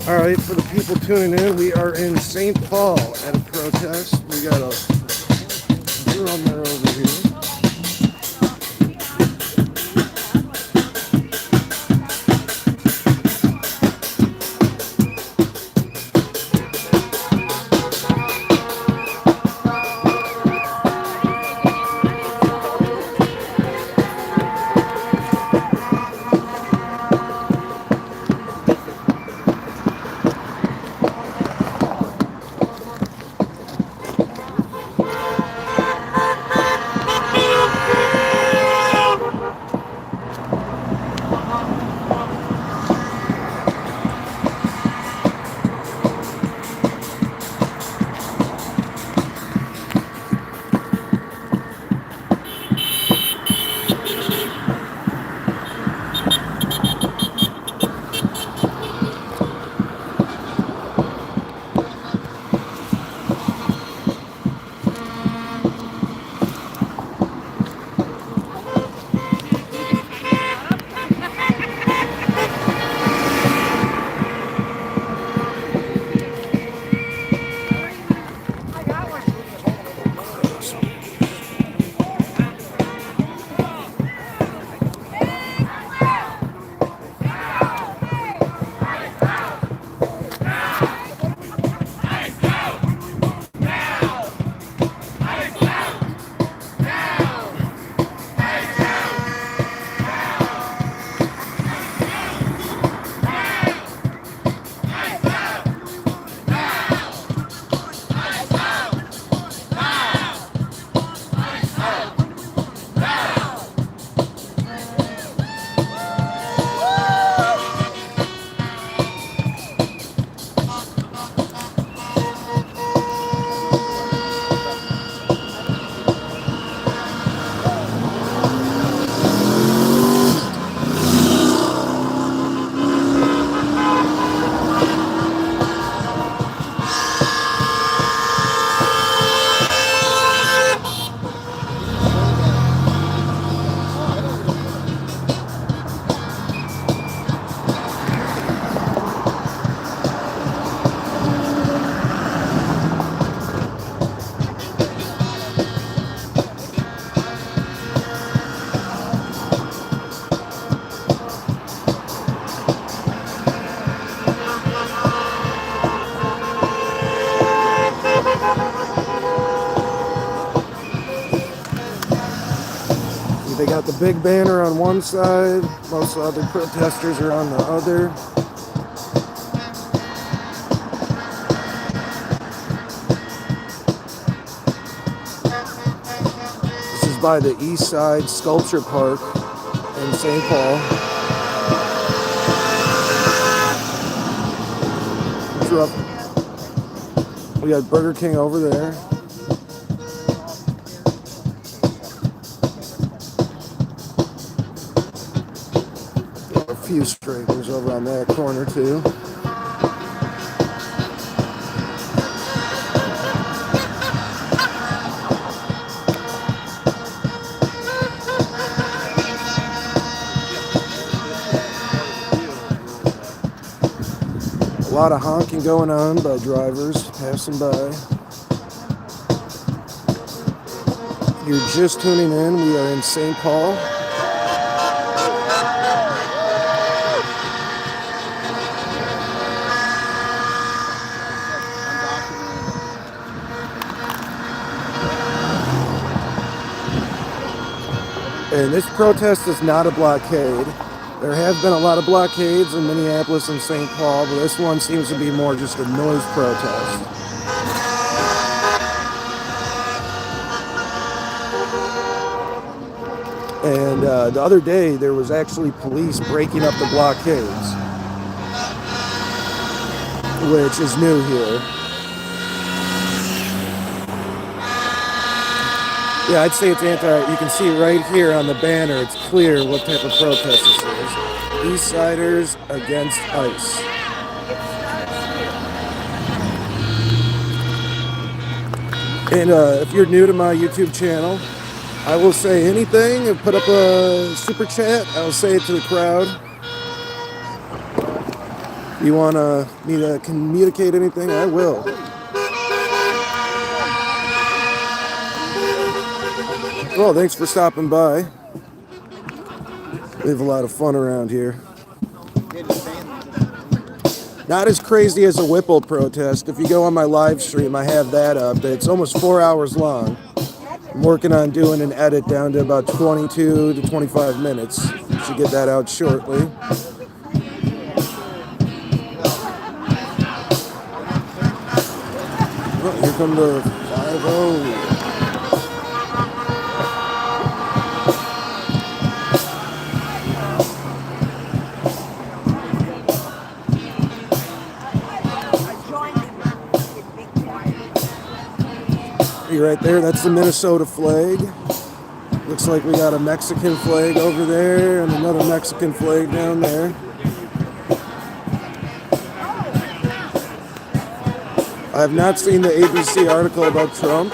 All right, for the people tuning in, we are in St. Paul at a protest. We got a drummer over here. They got the big banner on one side, most other protesters are on the other. This is by the East Side Sculpture Park in St. Paul. We got Burger King over there. A few stragglers over on that corner too. A lot of honking going on by drivers passing by. If you're just tuning in, we are in St. Paul. And this protest is not a blockade. There have been a lot of blockades in Minneapolis and St. Paul, but this one seems to be more just a noise protest. And the other day, there was actually police breaking up the blockades, which is new here. Yeah, I'd say it's anti. You can see right here on the banner, it's clear what type of protest this is. East Siders against ICE. And if you're new to my YouTube channel, I will say anything and put up a super chat. I'll say it to the crowd. You want me to communicate anything? I will. Well, thanks for stopping by. We have a lot of fun around here. Not as crazy as a Whipple protest. If you go on my live stream, I have that up. It's almost 4 hours long. I'm working on doing an edit down to about 22 to 25 minutes. Should get that out shortly. Oh, here come the 5-0. Right there, that's the Minnesota flag. Looks like we got a Mexican flag over there and another Mexican flag down there. I have not seen the ABC article about Trump.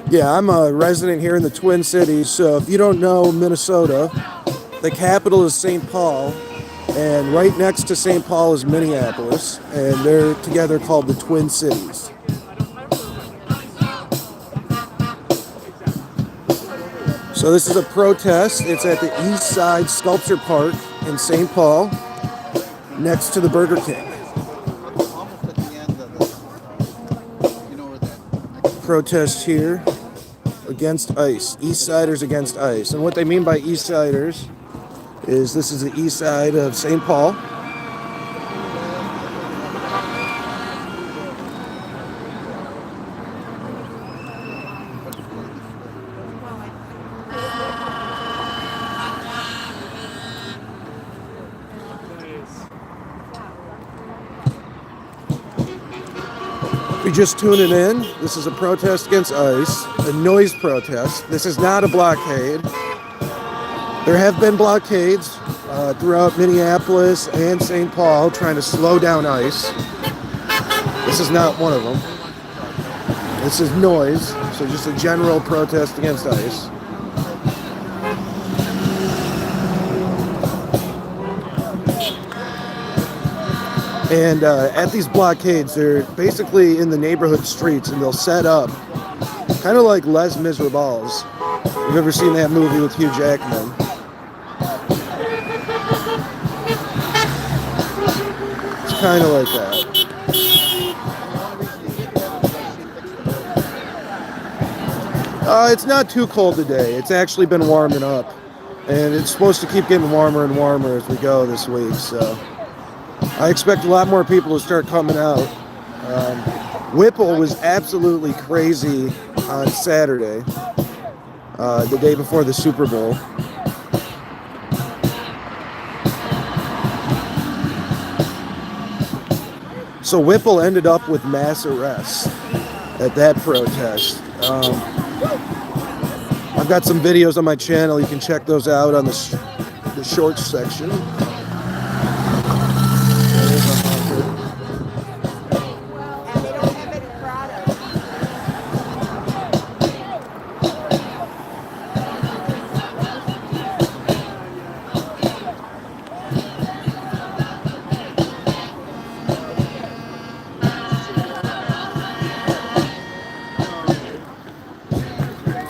Yeah, I'm a resident here in the Twin Cities, so if you don't know Minnesota, the capital is St. Paul, and right next to St. Paul is Minneapolis, and they're together called the Twin Cities. So this is a protest. It's at the East Side Sculpture Park in St. Paul, next to the Burger King. Protest here against ICE. East Siders against ICE. And what they mean by East Siders is this is the east side of St. Paul. If you're just tuning in, this is a protest against ICE, a noise protest. This is not a blockade. There have been blockades throughout Minneapolis and St. Paul trying to slow down ICE. This is not one of them. This is noise, so just a general protest against ICE. And at these blockades, they're basically in the neighborhood streets, and they'll set up, kind of like Les Miserables. You've ever seen that movie with Hugh Jackman? It's kind of like that. It's not too cold today. It's actually been warming up, and it's supposed to keep getting warmer and warmer as we go this week, so I expect a lot more people to start coming out. Whipple was absolutely crazy on Saturday, the day before the Super Bowl. So Whipple ended up with mass arrests at that protest. I've got some videos on my channel. You can check those out on the shorts section.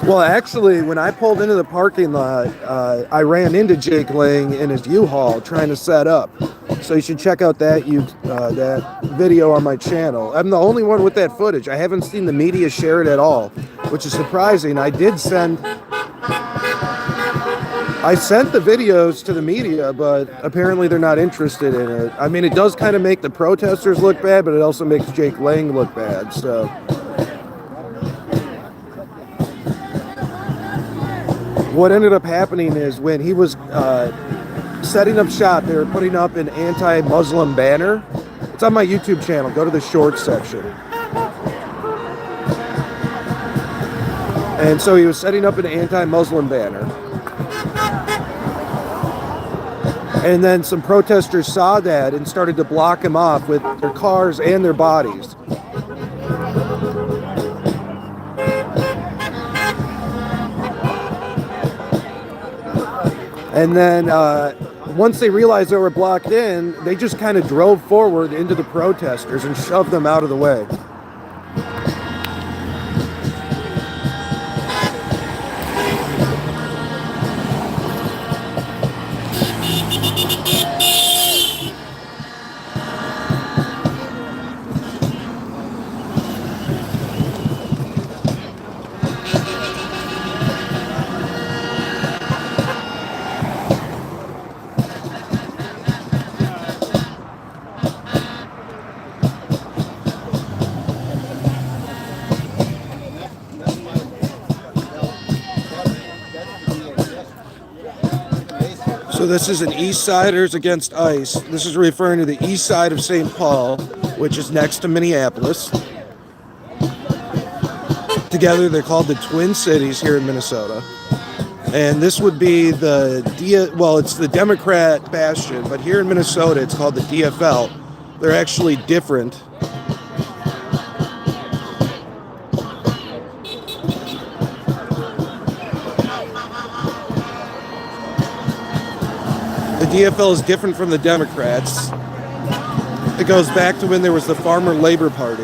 Well, actually, when I pulled into the parking lot, I ran into Jake Lang in his U-Haul trying to set up. So you should check out that video on my channel. I'm the only one with that footage. I haven't seen the media share it at all, which is surprising. I sent the videos to the media, but apparently they're not interested in it. I mean, it does kind of make the protesters look bad, but it also makes Jake Lang look bad, so. What ended up happening is when he was setting up shop, they were putting up an anti-Muslim banner. It's on my YouTube channel. Go to the shorts section. And so he was setting up an anti-Muslim banner. And then some protesters saw that and started to block him off with their cars and their bodies. And then once they realized they were blocked in, they just kind of drove forward into the protesters and shoved them out of the way. So this is an East Siders against ICE. This is referring to the east side of St. Paul, which is next to Minneapolis. Together they're called the Twin Cities here in Minnesota. And this would be it's the Democrat bastion, but here in Minnesota it's called the DFL. They're actually different. The DFL is different from the Democrats. It goes back to when there was the Farmer Labor Party.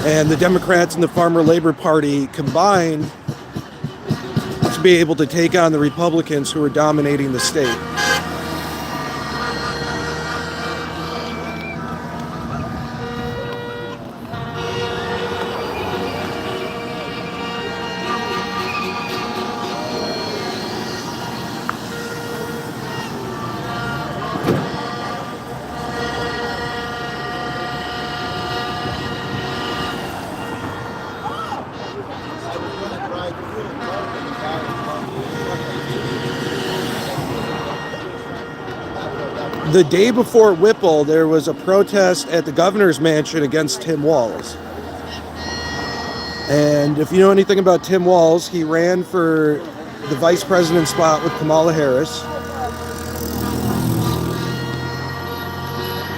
And the Democrats and the Farmer Labor Party combined to be able to take on the Republicans who were dominating the state. The day before Whipple, there was a protest at the governor's mansion against Tim Walz. And if you know anything about Tim Walz, he ran for the vice president spot with Kamala Harris.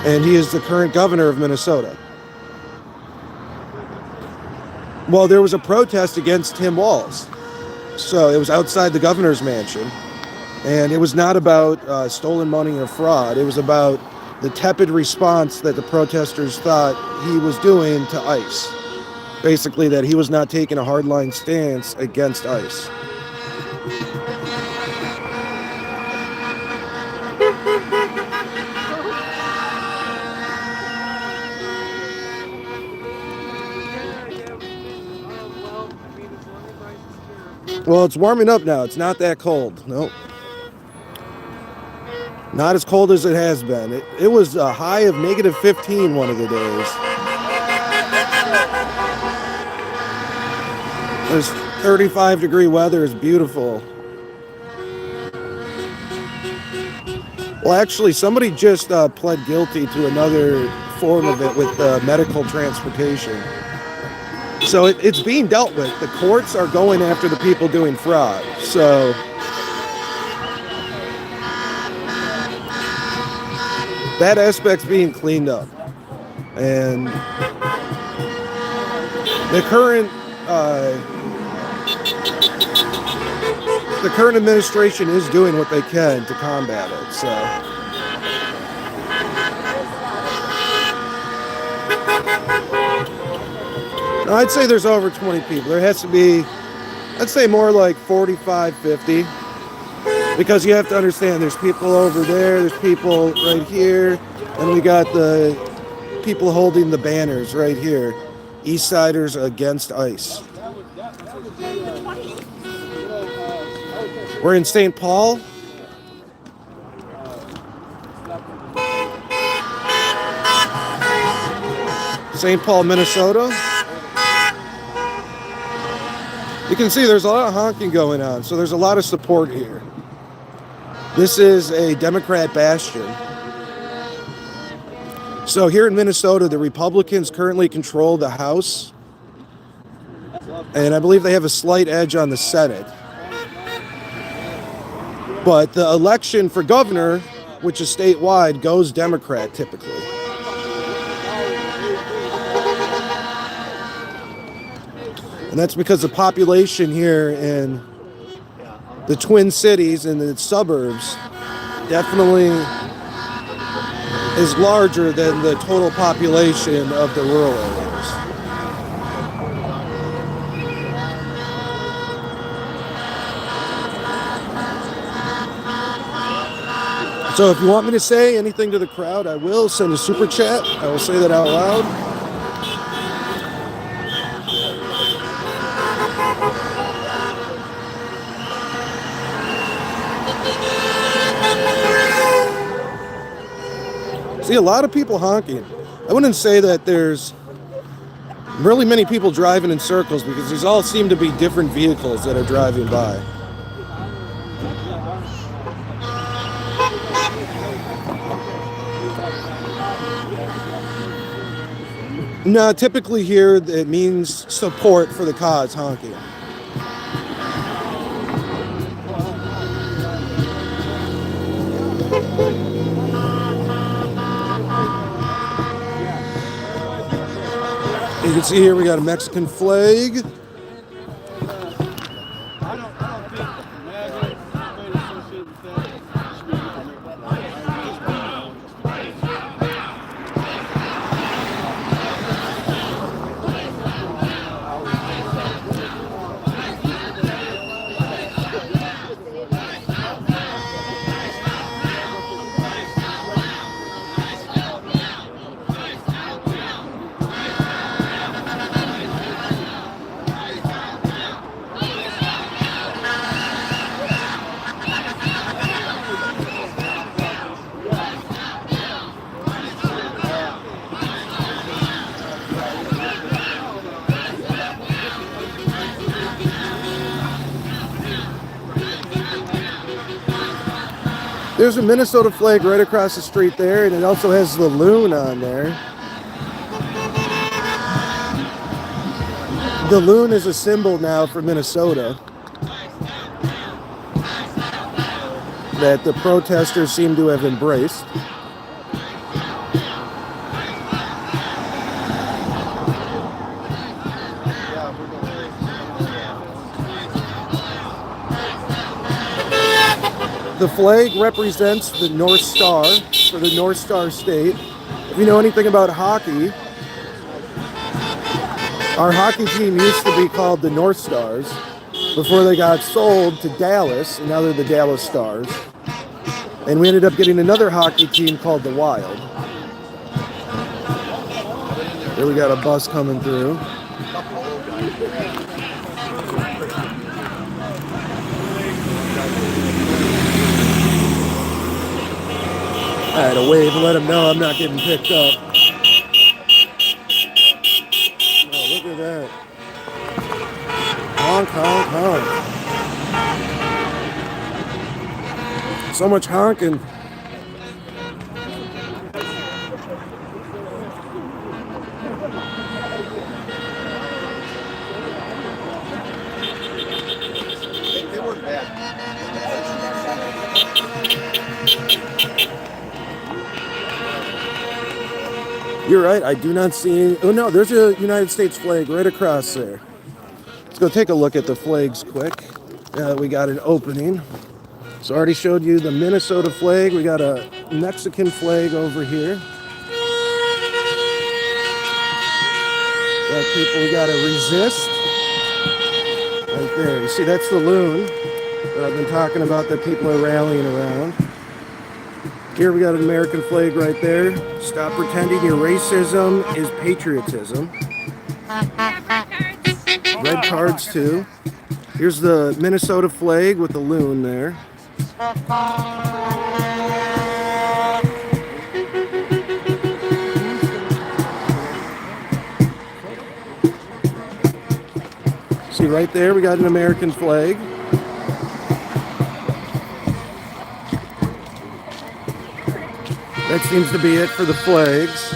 And he is the current governor of Minnesota. Well, there was a protest against Tim Walz. So it was outside the governor's mansion. And it was not about stolen money or fraud. It was about the tepid response that the protesters thought he was doing to ICE. Basically, that he was not taking a hardline stance against ICE. Well, it's warming up now. It's not that cold. Nope. Not as cold as it has been. It was a high of negative 15 one of the days. There's 35-degree weather. It's beautiful. Well, actually, somebody just pled guilty to another form of it with medical transportation. So it's being dealt with. The courts are going after the people doing fraud. So that aspect's being cleaned up. And the current administration is doing what they can to combat it. So I'd say there's over 20 people. There has to be, I'd say more like 45, 50. Because you have to understand, there's people over there, there's people right here, and we got the people holding the banners right here. East Siders against ICE. We're in St. Paul. St. Paul, Minnesota. You can see there's a lot of honking going on, so there's a lot of support here. This is a Democrat bastion. So here in Minnesota, the Republicans currently control the House, and I believe they have a slight edge on the Senate. But the election for governor, which is statewide, goes Democrat typically. And that's because the population here in the Twin Cities and the suburbs definitely is larger than the total population of the rural areas. So if you want me to say anything to the crowd, I will send a super chat. I will say that out loud. See a lot of people honking. I wouldn't say that there's really many people driving in circles because these all seem to be different vehicles that are driving by. No, typically here it means support for the cause, honking. You can see here we got a Mexican flag. There's a Minnesota flag right across the street there, and it also has the loon on there. The loon is a symbol now for Minnesota that the protesters seem to have embraced. The flag represents the North Star for the North Star State. If you know anything about hockey, our hockey team used to be called the North Stars before they got sold to Dallas, and now they're the Dallas Stars. And we ended up getting another hockey team called the Wild. Here we got a bus coming through. I had to wave and let him know I'm not getting picked up. Oh, look at that. Honk, honk, honk. So much honking. You're right, I do not see... Oh no, there's a United States flag right across there. Let's go take a look at the flags quick. We got an opening. So I already showed you the Minnesota flag. We got a Mexican flag over here. Got people, we got to resist. Right there. You see, that's the loon that I've been talking about that people are rallying around. Here we got an American flag right there. Stop pretending your racism is patriotism. Red cards too. Here's the Minnesota flag with the loon there. See right there, we got an American flag. That seems to be it for the flags.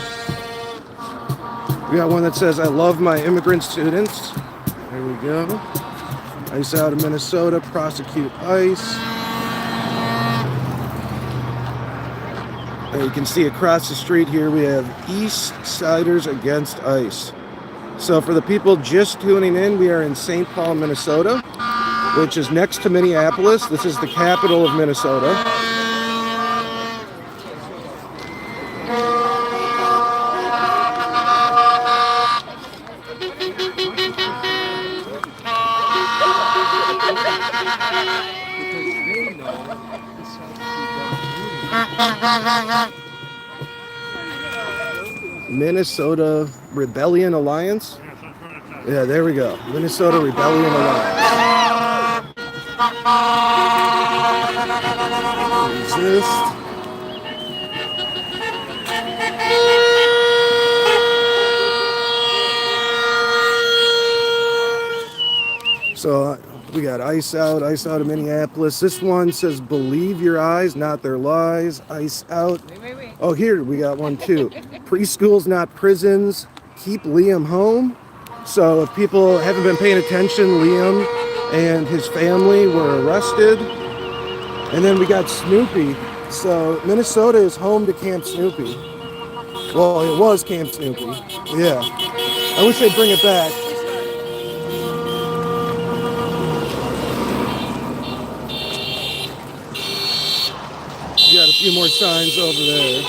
We got one that says, I love my immigrant students. There we go. ICE out of Minnesota, prosecute ICE. And you can see across the street here, we have East Siders against ICE. So for the people just tuning in, we are in St. Paul, Minnesota. which is next to Minneapolis. This is the capital of Minnesota. Minnesota Rebellion Alliance. Yeah, there we go. Minnesota Rebellion Alliance. Resist. So we got Ice Out of Minneapolis. This one says, believe your eyes, not their lies. Ice Out. Wait. Oh, here we got one too. Preschools, not prisons. Keep Liam home. So if people haven't been paying attention, Liam and his family were arrested. And then we got Snoopy. So Minnesota is home to Camp Snoopy. Well, it was Camp Snoopy. Yeah. I wish they'd bring it back. We got a few more signs over there.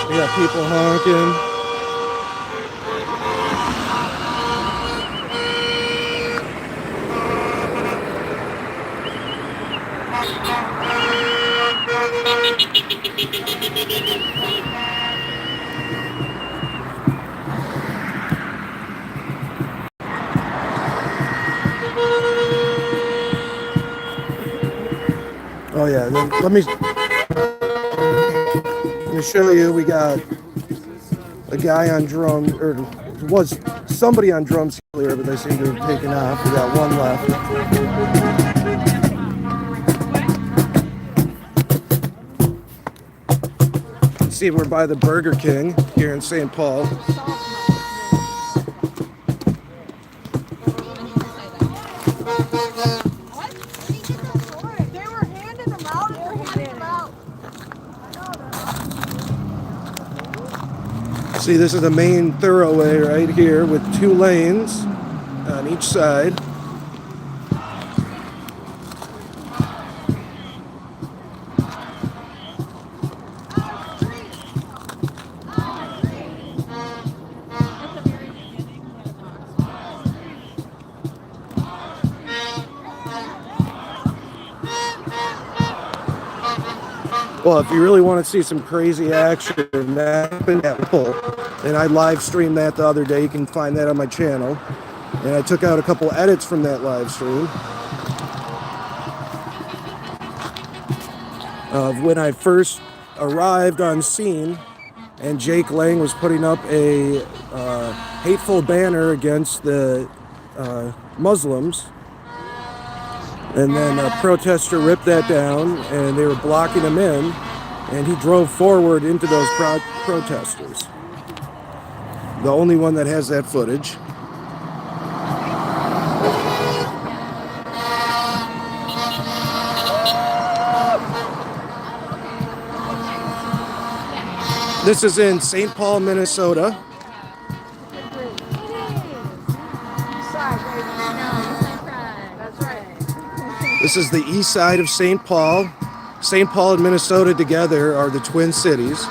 We got people honking. Oh yeah, let me show you. We got a guy on drums, or was somebody on drums earlier, but they seem to have taken off. We got one left. See, we're by the Burger King here in St. Paul. See, this is the main thoroughway right here with 2 lanes on each side. Well, if you really want to see some crazy action happening at Apple, and I live streamed that the other day, you can find that on my channel. And I took out a couple edits from that live stream of when I first arrived on scene, and Jake Lang was putting up a hateful banner against the Muslims. And then a protester ripped that down, and they were blocking him in, and he drove forward into those protesters. The only one that has that footage. This is in St. Paul, Minnesota. This is the east side of St. Paul. St. Paul and Minnesota together are the Twin Cities.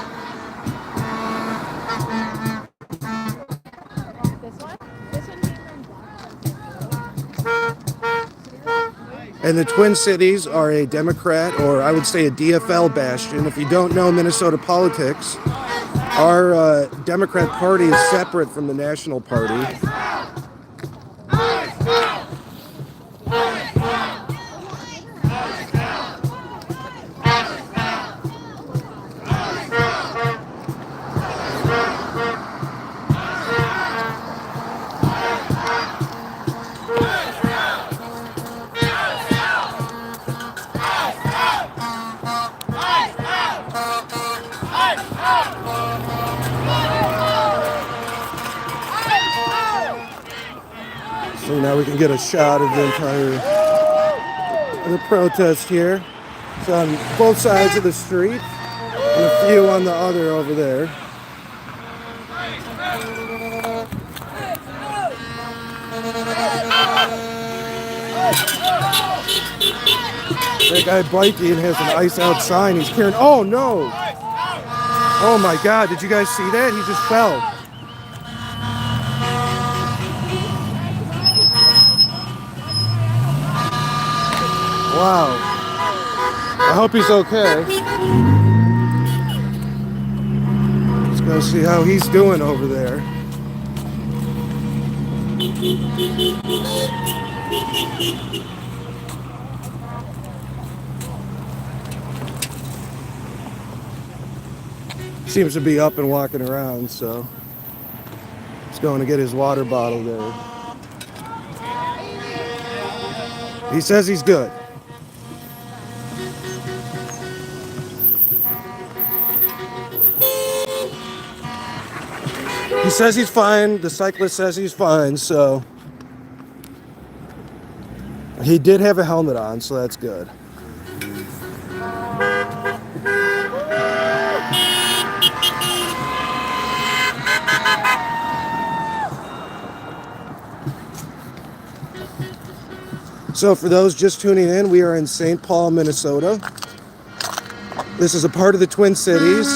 And the Twin Cities are a Democrat, or I would say a DFL bastion. If you don't know Minnesota politics, our Democrat Party is separate from the National Party. So now we can get a shot of the entire protest here. It's on both sides of the street and a few on the other over there. That guy biking has an ice out sign. He's carrying. Oh no! Oh my God! Did you guys see that? He just fell. Wow. I hope he's okay. Let's go see how he's doing over there. Seems to be up and walking around, so he's going to get his water bottle there. He says he's good. He says he's fine. The cyclist says he's fine, so he did have a helmet on, so that's good. So for those just tuning in, we are in St. Paul, Minnesota. This is a part of the Twin Cities.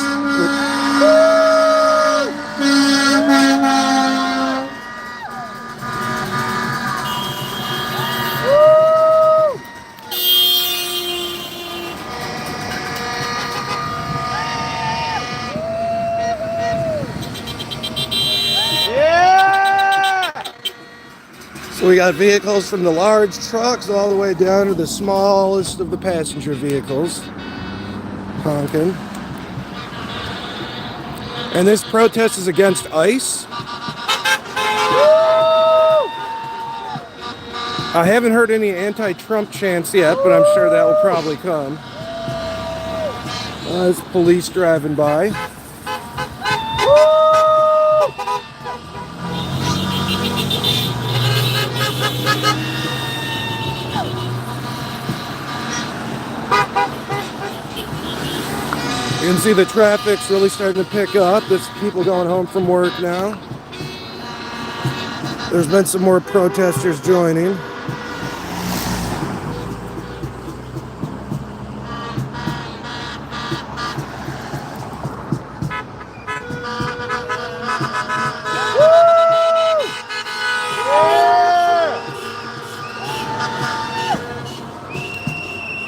So we got vehicles from the large trucks all the way down to the smallest of the passenger vehicles honking. And this protest is against ICE. I haven't heard any anti-Trump chants yet, but I'm sure that will probably come. There's police driving by. You can see the traffic's really starting to pick up. There's people going home from work now. There's been some more protesters joining.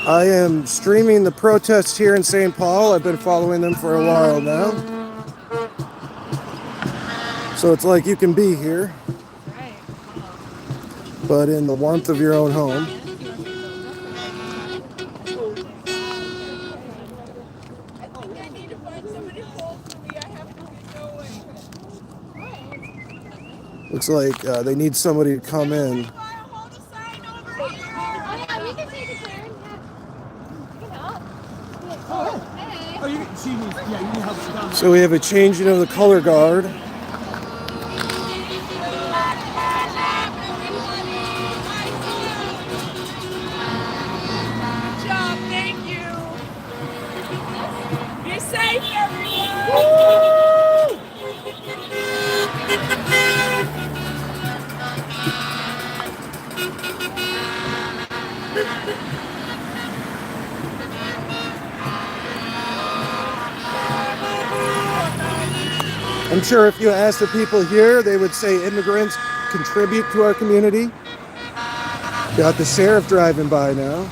I am streaming the protests here in St. Paul. I've been following them for a while now. So it's like you can be here, but in the warmth of your own home. Looks like they need somebody to come in. So we have a changing of the color guard. Good job, thank you. Be safe, everyone. I'm sure if you ask the people here, they would say immigrants contribute to our community. Got the sheriff driving by now.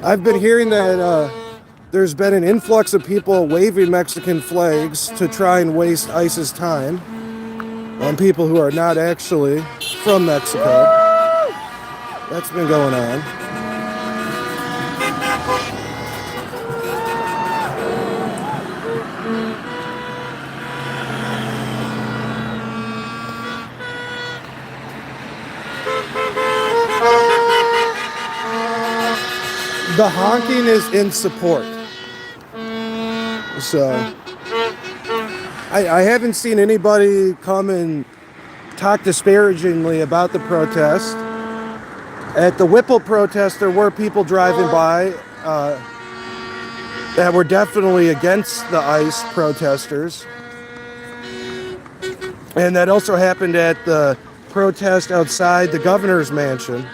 I've been hearing that there's been an influx of people waving Mexican flags to try and waste ICE's time on people who are not actually from Mexico. That's been going on. The honking is in support. So I haven't seen anybody come and talk disparagingly about the protest. At the Whipple protest, there were people driving by that were definitely against the ICE protesters. And that also happened at the protest outside the governor's mansion.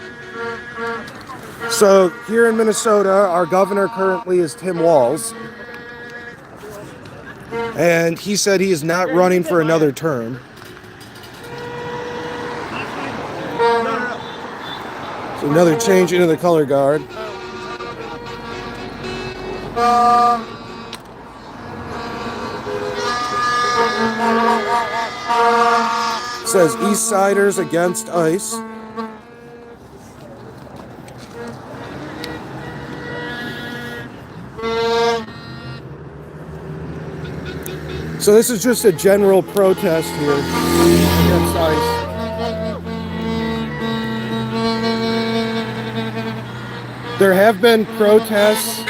So here in Minnesota, our governor currently is Tim Walz. And he said he is not running for another term. So another changing of the color guard. It says East Siders against ICE. So this is just a general protest here against ICE. There have been protests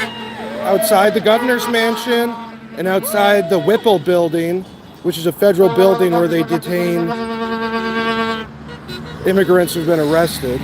outside the governor's mansion and outside the Whipple building, which is a federal building where they detain immigrants who've been arrested.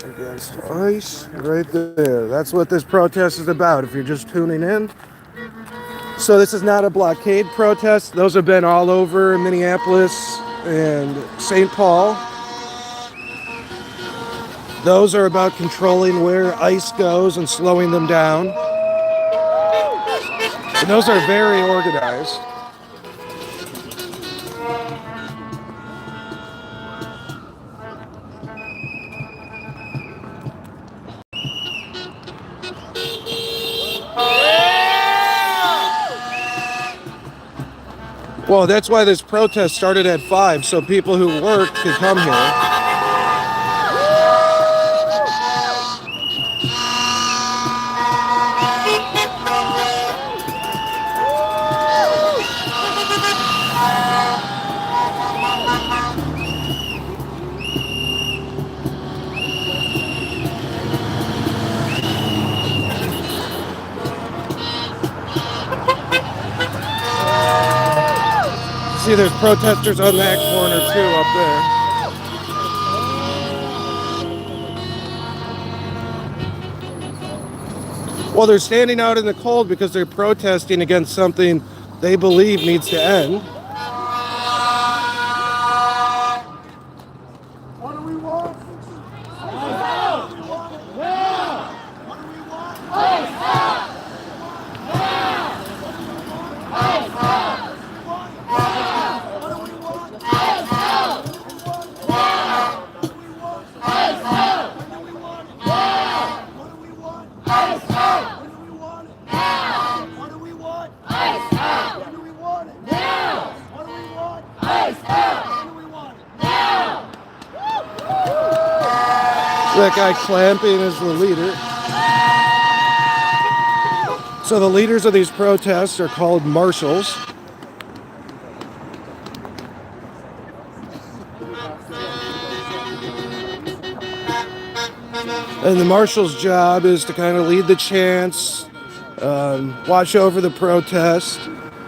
Against ICE, right there. That's what this protest is about, if you're just tuning in. So this is not a blockade protest. Those have been all over Minneapolis and St. Paul. Those are about controlling where ICE goes and slowing them down. And those are very organized. Well, that's why this protest started at 5, so people who work could come here. See, there's protesters on that corner too up there. Well, they're standing out in the cold because they're protesting against something they believe needs to end. What do we want? That guy clamping is the leader. So the leaders of these protests are called marshals. And the marshal's job is to kind of lead the chants, watch over the protest.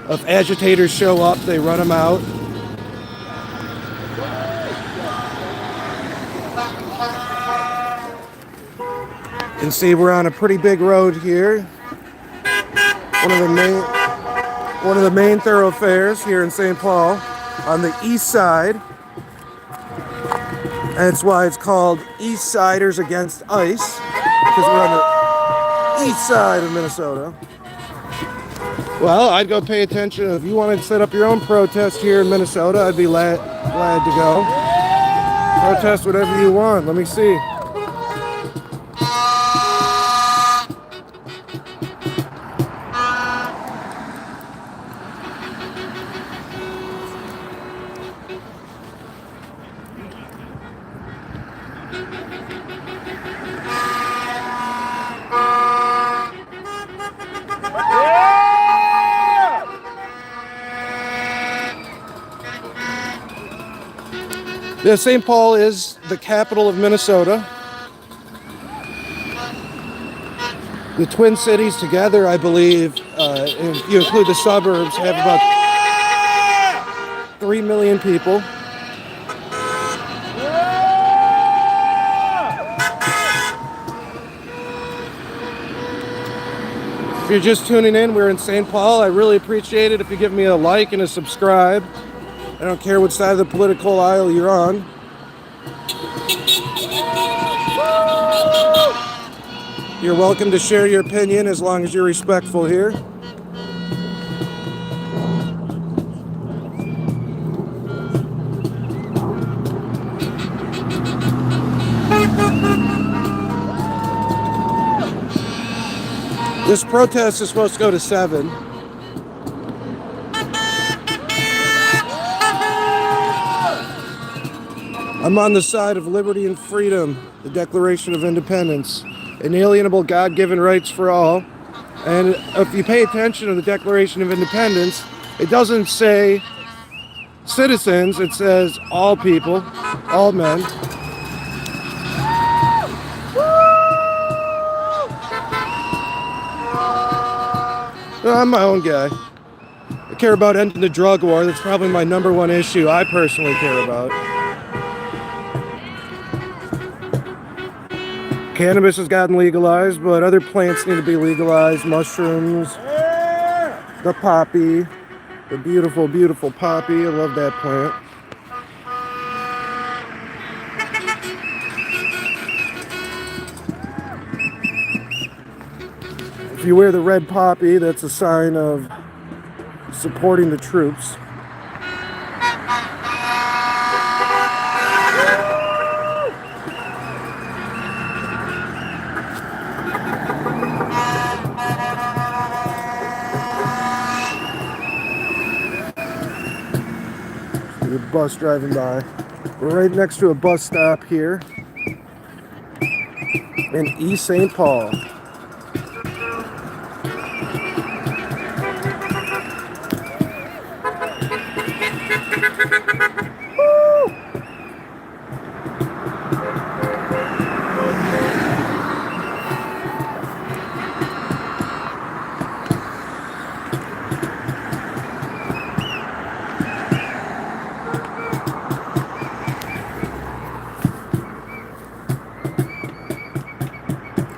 If agitators show up, they run them out. You can see we're on a pretty big road here. One of the main thoroughfares here in St. Paul on the east side. That's why it's called East Siders Against ICE. because we're on the east side of Minnesota. Well, I'd go pay attention. If you want to set up your own protest here in Minnesota, I'd be glad to go. Protest whatever you want. Let me see. Yeah, St. Paul is the capital of Minnesota. The Twin Cities together, I believe, if you include the suburbs, have about 3 million people. If you're just tuning in, we're in St. Paul. I really appreciate it if you give me a like and a subscribe. I don't care what side of the political aisle you're on. You're welcome to share your opinion as long as you're respectful here. This protest is supposed to go to 7. I'm on the side of liberty and freedom, the Declaration of Independence, inalienable God-given rights for all. And if you pay attention to the Declaration of Independence, it doesn't say citizens, it says all people, all men. I'm my own guy. I care about ending the drug war. That's probably my #1 issue I personally care about. Cannabis has gotten legalized, but other plants need to be legalized. Mushrooms, the poppy, the beautiful, beautiful poppy. I love that plant. If you wear the red poppy, that's a sign of supporting the troops. The bus driving by. We're right next to a bus stop here in East St. Paul.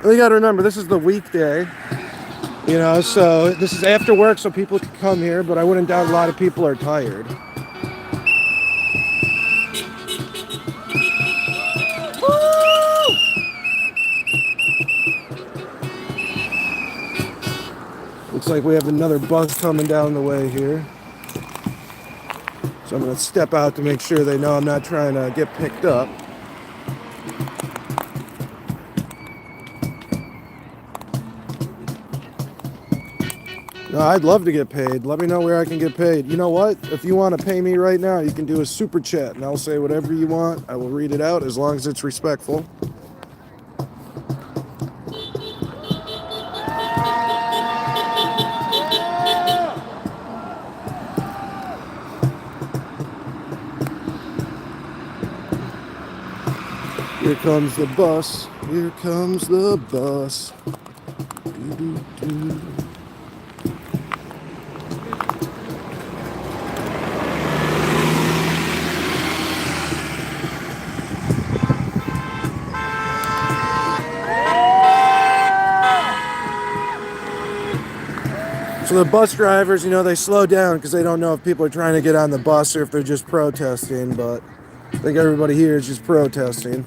You got to remember, this is the weekday, you know, so this is after work, so people can come here, but I wouldn't doubt a lot of people are tired. Looks like we have another bus coming down the way here. So I'm going to step out to make sure they know I'm not trying to get picked up. No, I'd love to get paid. Let me know where I can get paid. You know what? If you want to pay me right now, you can do a super chat and I'll say whatever you want. I will read it out as long as it's respectful. Here comes the bus. Here comes the bus. Doo-doo-doo. So the bus drivers, you know, they slow down because they don't know if people are trying to get on the bus or if they're just protesting, but I think everybody here is just protesting.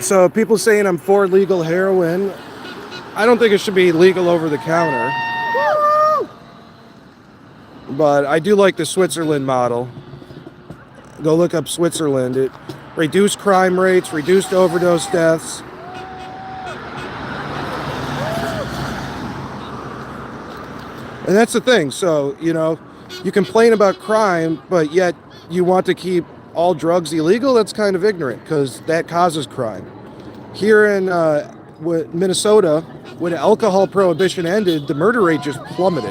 So people saying I'm for legal heroin. I don't think it should be legal over the counter. But I do like the Switzerland model. Go look up Switzerland. It reduced crime rates, reduced overdose deaths. And that's the thing. So, you know, you complain about crime, but yet you want to keep all drugs illegal. That's kind of ignorant because that causes crime. Here in Minnesota, when alcohol prohibition ended, the murder rate just plummeted.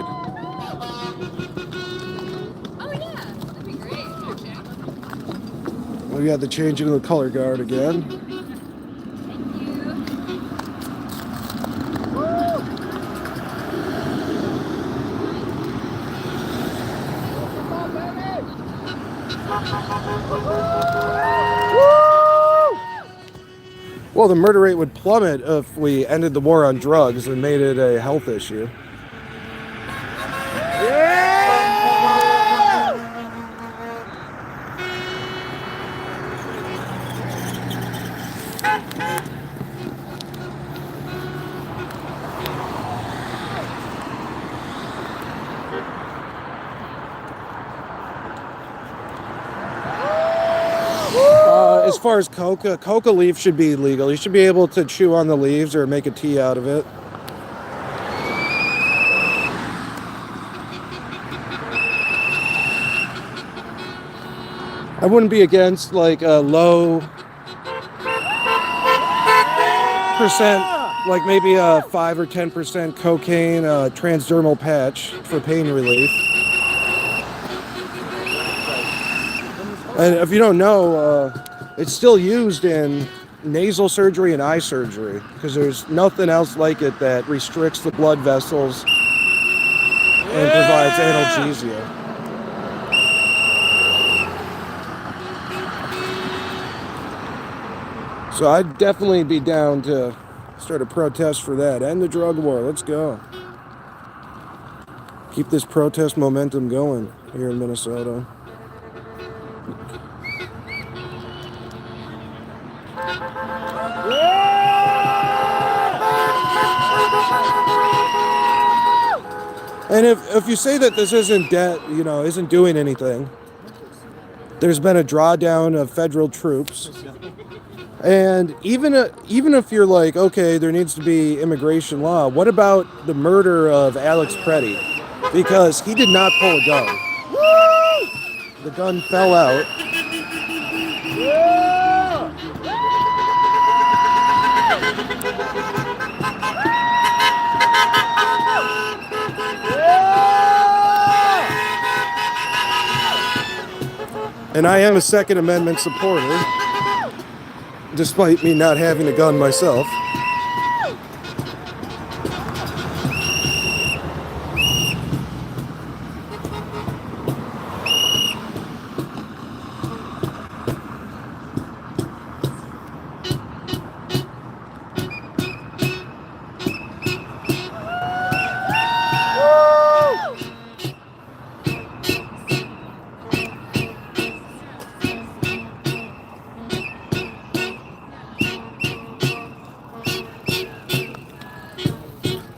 Oh yeah, that'd be great. We got the change into the color guard again. Well, the murder rate would plummet if we ended the war on drugs and made it a health issue. As far as coca leaf should be legal. You should be able to chew on the leaves or make a tea out of it. I wouldn't be against like a low percent, like maybe a 5 or 10% cocaine transdermal patch for pain relief. And if you don't know, it's still used in nasal surgery and eye surgery because there's nothing else like it that restricts the blood vessels and provides analgesia. So I'd definitely be down to start a protest for that. End the drug war. Let's go. Keep this protest momentum going here in Minnesota. And if you say that this isn't isn't doing anything, there's been a drawdown of federal troops. And even if you're like, okay, there needs to be immigration law, what about the murder of Alex Preddy? Because he did not pull a gun. The gun fell out. And I am a Second Amendment supporter, despite me not having a gun myself.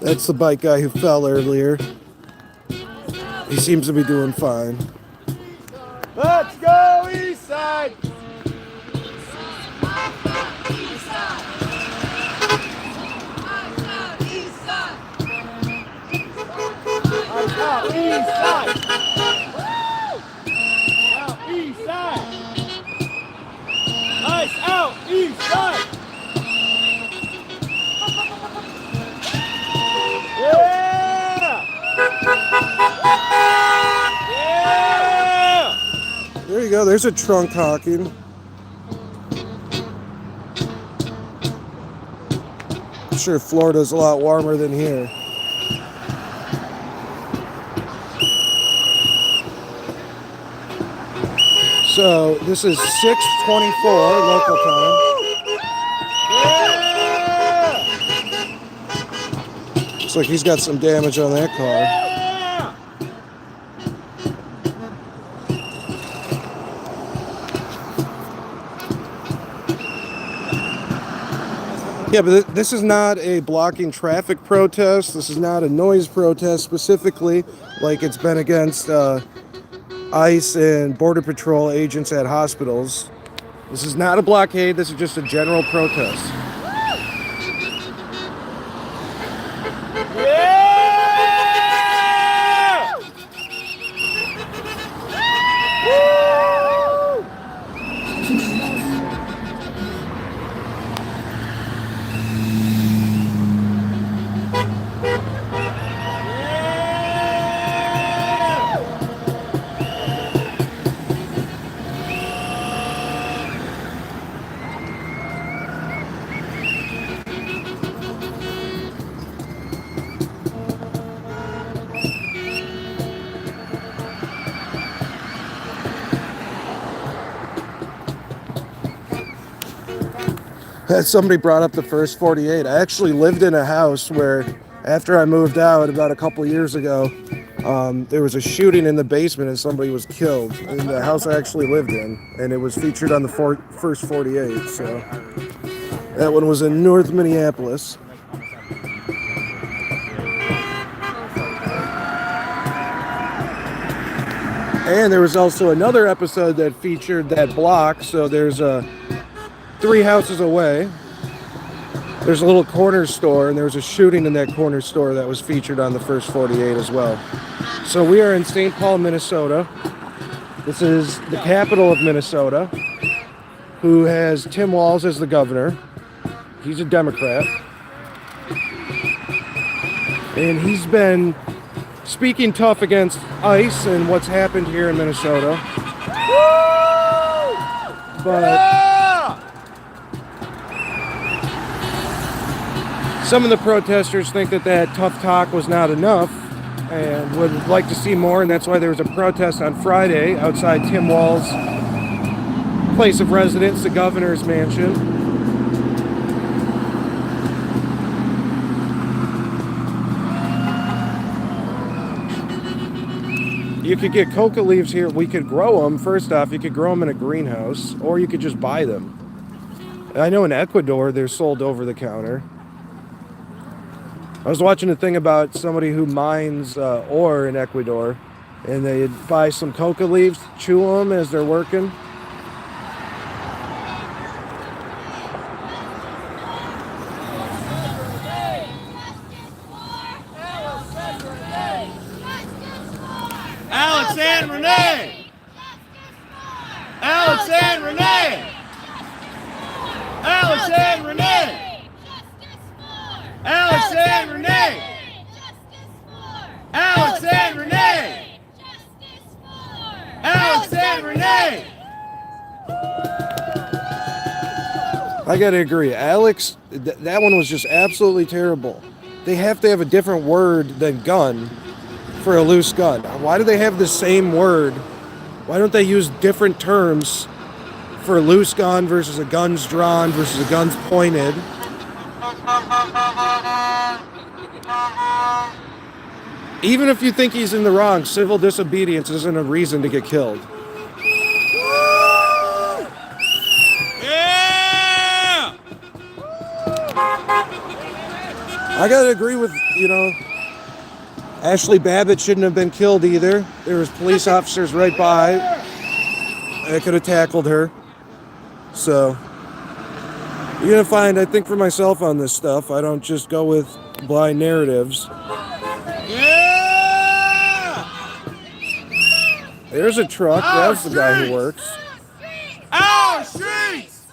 That's the bike guy who fell earlier. He seems to be doing fine. Let's go east side. Out east side. Out east side. Nice out east side. Yeah! Yeah! There you go. There's a trunk honking. I'm sure Florida's a lot warmer than here. So this is 6:24 local time. Looks like he's got some damage on that car. Yeah, but this is not a blocking traffic protest. This is not a noise protest specifically, like it's been against ICE and Border Patrol agents at hospitals. This is not a blockade. This is just a general protest. Yeah! Woo! Somebody brought up the first 48. I actually lived in a house where, after I moved out about a couple years ago, there was a shooting in the basement and somebody was killed in the house I actually lived in, and it was featured on the first 48. So that one was in North Minneapolis. And there was also another episode that featured that block. So there's 3 houses away. There's a little corner store, and there was a shooting in that corner store that was featured on the first 48 as well. So we are in St. Paul, Minnesota. This is the capital of Minnesota, who has Tim Walz as the governor. He's a Democrat. And he's been speaking tough against ICE and what's happened here in Minnesota. But some of the protesters think that tough talk was not enough and would like to see more, and that's why there was a protest on Friday outside Tim Walz's place of residence, the governor's mansion. You could get coca leaves here. We could grow them. First off, you could grow them in a greenhouse, or you could just buy them. I know in Ecuador they're sold over the counter. I was watching a thing about somebody who mines ore in Ecuador, and they buy some coca leaves, chew them as they're working. Alex and Renee! Alex and Renee! Alex and Renee! Alex and Renee! Alex and Renee! Alex and Renee! I gotta agree. Alex, that one was just absolutely terrible. They have to have a different word than gun for a loose gun. Why do they have the same word? Why don't they use different terms for a loose gun versus a gun's drawn versus a gun's pointed? Even if you think he's in the wrong, civil disobedience isn't a reason to get killed. Yeah! I gotta agree with, Ashley Babbitt shouldn't have been killed either. There was police officers right by that could have tackled her. So, you're gonna find, I think for myself on this stuff, I don't just go with blind narratives. Yeah! There's a truck. That's the guy who works. Our streets!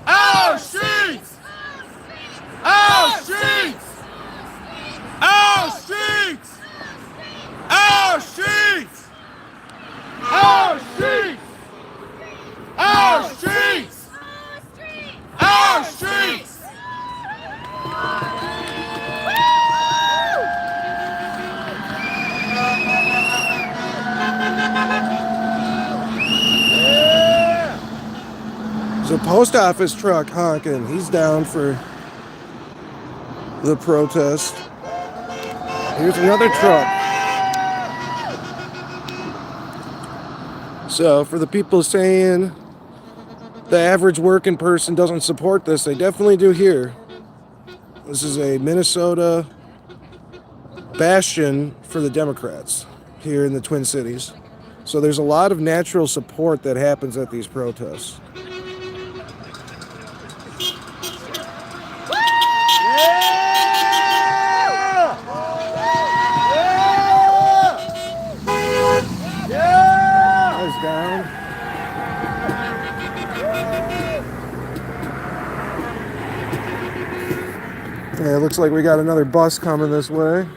Our streets! Our streets! Our streets! Our streets! Our streets! Our streets! Our streets! Yeah! So post office truck honking. He's down for the protest. Here's another truck. So for the people saying the average working person doesn't support this, they definitely do here. This is a Minnesota bastion for the Democrats here in the Twin Cities. So there's a lot of natural support that happens at these protests. Eyes down. Yeah, it looks like we got another bus coming this way.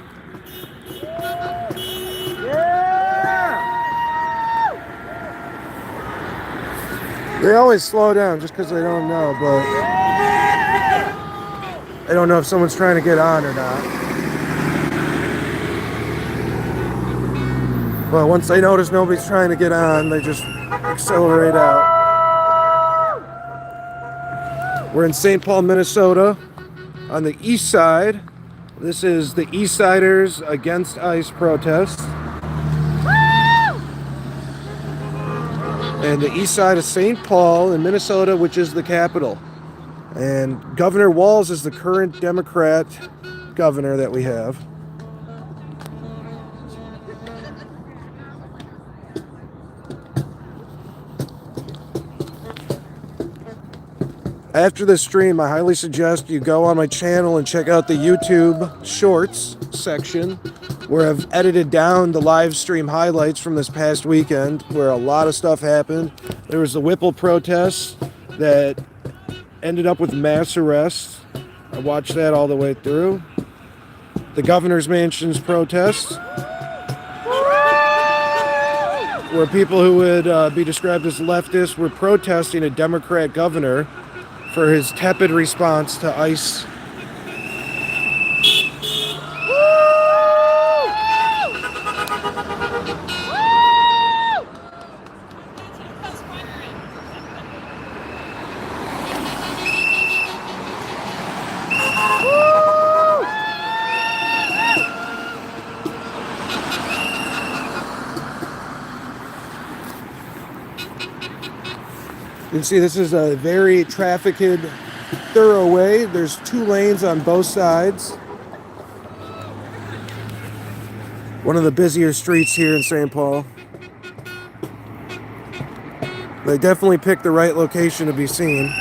They always slow down just because they don't know, but they don't know if someone's trying to get on or not. But once they notice nobody's trying to get on, they just accelerate out. We're in St. Paul, Minnesota, on the east side. This is the East Siders Against ICE protest. And the east side of St. Paul in Minnesota, which is the capital. And Governor Walz is the current Democrat governor that we have. After this stream, I highly suggest you go on my channel and check out the YouTube Shorts section, where I've edited down the live stream highlights from this past weekend, where a lot of stuff happened. There was the Whipple protests that ended up with mass arrests. I watched that all the way through. The governor's mansion's protests, where people who would be described as leftists were protesting a Democrat governor for his tepid response to ICE. You can see this is a very trafficked, thorough way. There's 2 lanes on both sides. One of the busier streets here in St. Paul. They definitely picked the right location to be seen.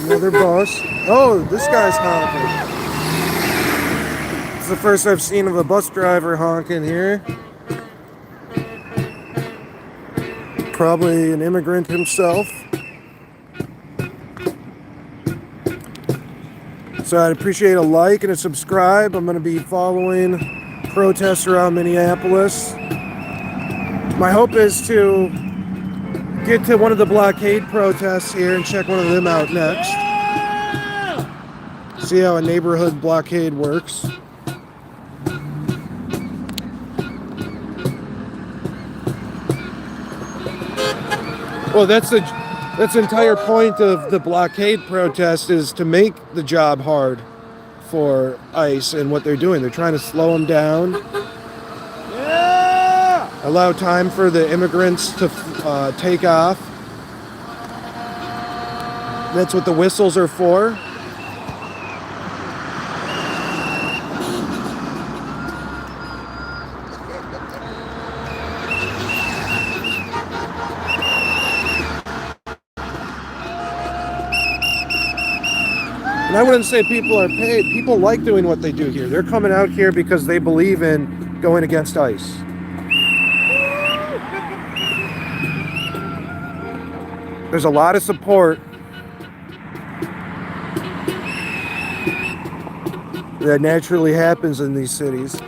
Another bus. Oh, this guy's honking. It's the first I've seen of a bus driver honking here. Probably an immigrant himself. So I'd appreciate a like and a subscribe. I'm going to be following protests around Minneapolis. My hope is to get to one of the blockade protests here and check one of them out next. See how a neighborhood blockade works. Well, that's the entire point of the blockade protest, is to make the job hard for ICE and what they're doing. They're trying to slow them down. Allow time for the immigrants to take off. That's what the whistles are for. And I wouldn't say people are paid. People like doing what they do here. They're coming out here because they believe in going against ICE. There's a lot of support that naturally happens in these cities.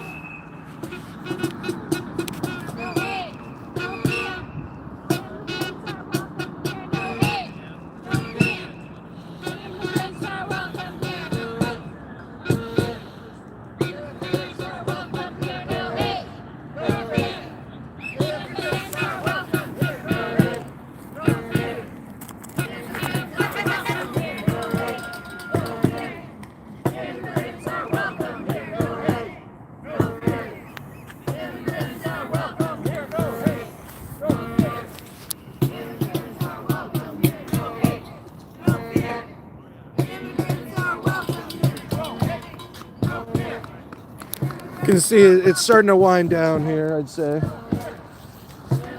You can see it's starting to wind down here, I'd say.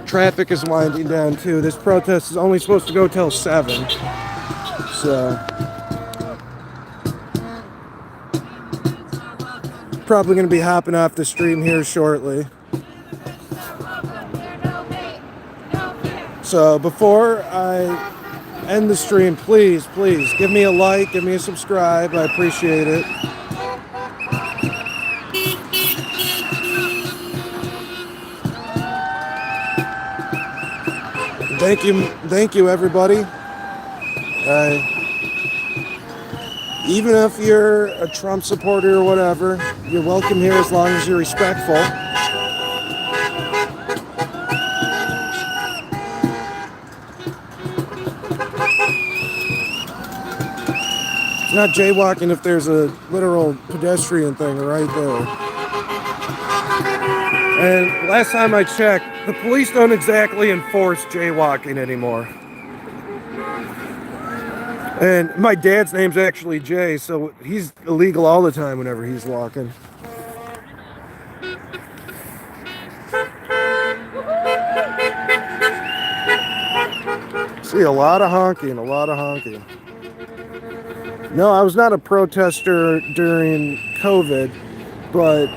Traffic is winding down too. This protest is only supposed to go till 7. So probably going to be hopping off the stream here shortly. So before I end the stream, please give me a like, give me a subscribe. I appreciate it. Thank you everybody. Even if you're a Trump supporter or whatever, you're welcome here as long as you're respectful. It's not jaywalking if there's a literal pedestrian thing right there. And last time I checked, the police don't exactly enforce jaywalking anymore. And my dad's name's actually Jay, so he's illegal all the time whenever he's walking. See a lot of honking, No, I was not a protester during COVID, but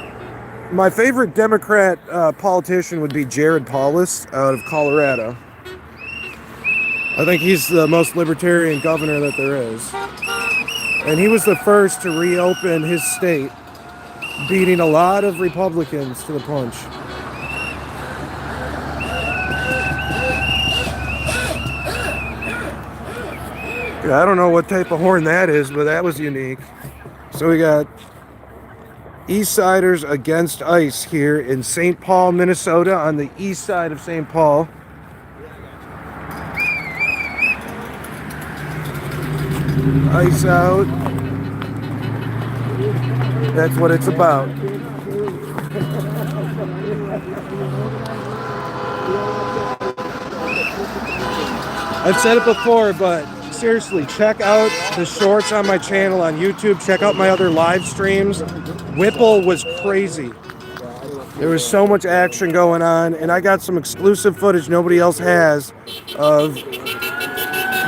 my favorite Democrat politician would be Jared Polis out of Colorado. I think he's the most libertarian governor that there is. And he was the first to reopen his state, beating a lot of Republicans to the punch. I don't know what type of horn that is, but that was unique. So we got East Siders against ICE here in St. Paul, Minnesota, on the east side of St. Paul. ICE out. That's what it's about. I've said it before, but seriously, check out the shorts on my channel on YouTube. Check out my other live streams. Whipple was crazy. There was so much action going on, and I got some exclusive footage nobody else has of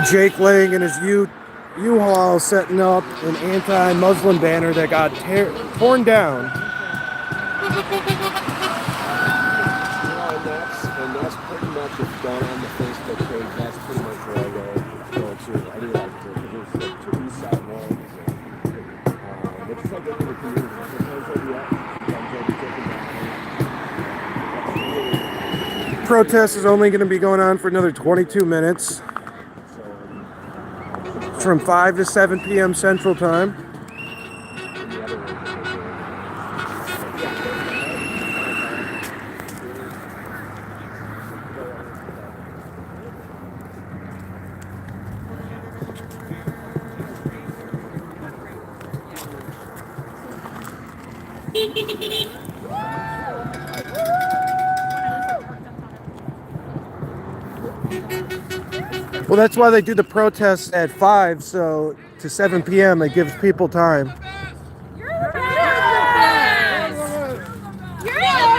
Jake Lang and his U-Haul setting up an anti-Muslim banner that got torn down. And that's pretty much what's going on the Facebook page. That's pretty much where I go to. I do like to produce the two East Side ones. But just like every community, Protest is only going to be going on for another 22 minutes. From 5 to 7 p.m. Central Time. Well, that's why they do the protests at 5, so to 7 p.m. it gives people time. You're the best! You're the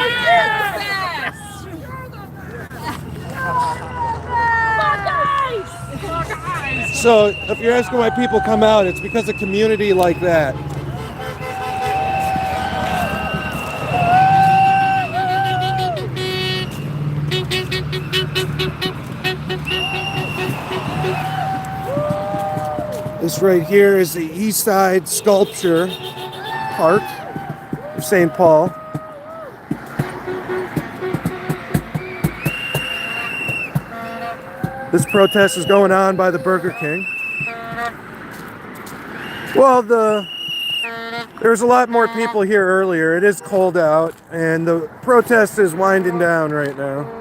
best! So if you're asking why people come out, it's because of community like that. This right here is the East Side Sculpture Park of St. Paul. This protest is going on by the Burger King. Well, there's a lot more people here earlier. It is cold out, and the protest is winding down right now.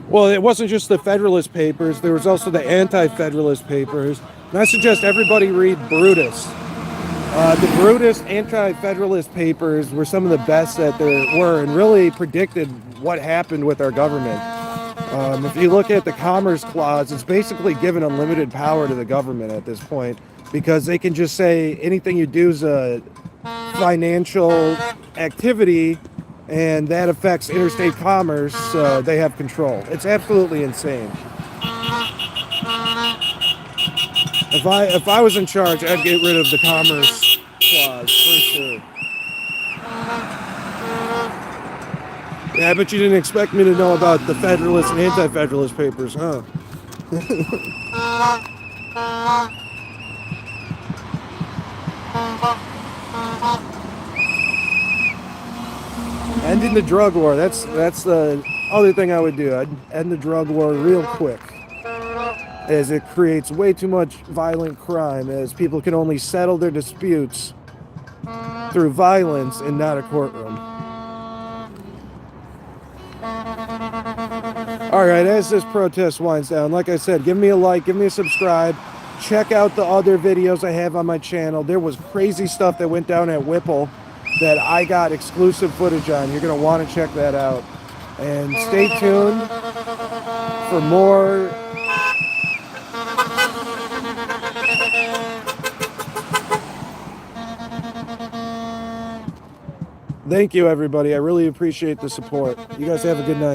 Well, it wasn't just the Federalist Papers. There was also the anti-Federalist Papers. And I suggest everybody read Brutus. The Brutus anti-federalist papers were some of the best that there were and really predicted what happened with our government. If you look at the Commerce Clause, it's basically given unlimited power to the government at this point because they can just say anything you do is a financial activity and that affects interstate commerce, they have control. It's absolutely insane. If I was in charge, I'd get rid of the Commerce Clause for sure. Yeah, I bet you didn't expect me to know about the Federalist and Anti-Federalist papers, huh? Ending the drug war. That's the other thing I would do. I'd end the drug war real quick, as it creates way too much violent crime, as people can only settle their disputes through violence and not a courtroom. Alright, as this protest winds down, like I said, give me a like, give me a subscribe. Check out the other videos I have on my channel. There was crazy stuff that went down at Whipple that I got exclusive footage on. You're going to want to check that out. And stay tuned for more Thank you, everybody. I really appreciate the support. You guys have a good night.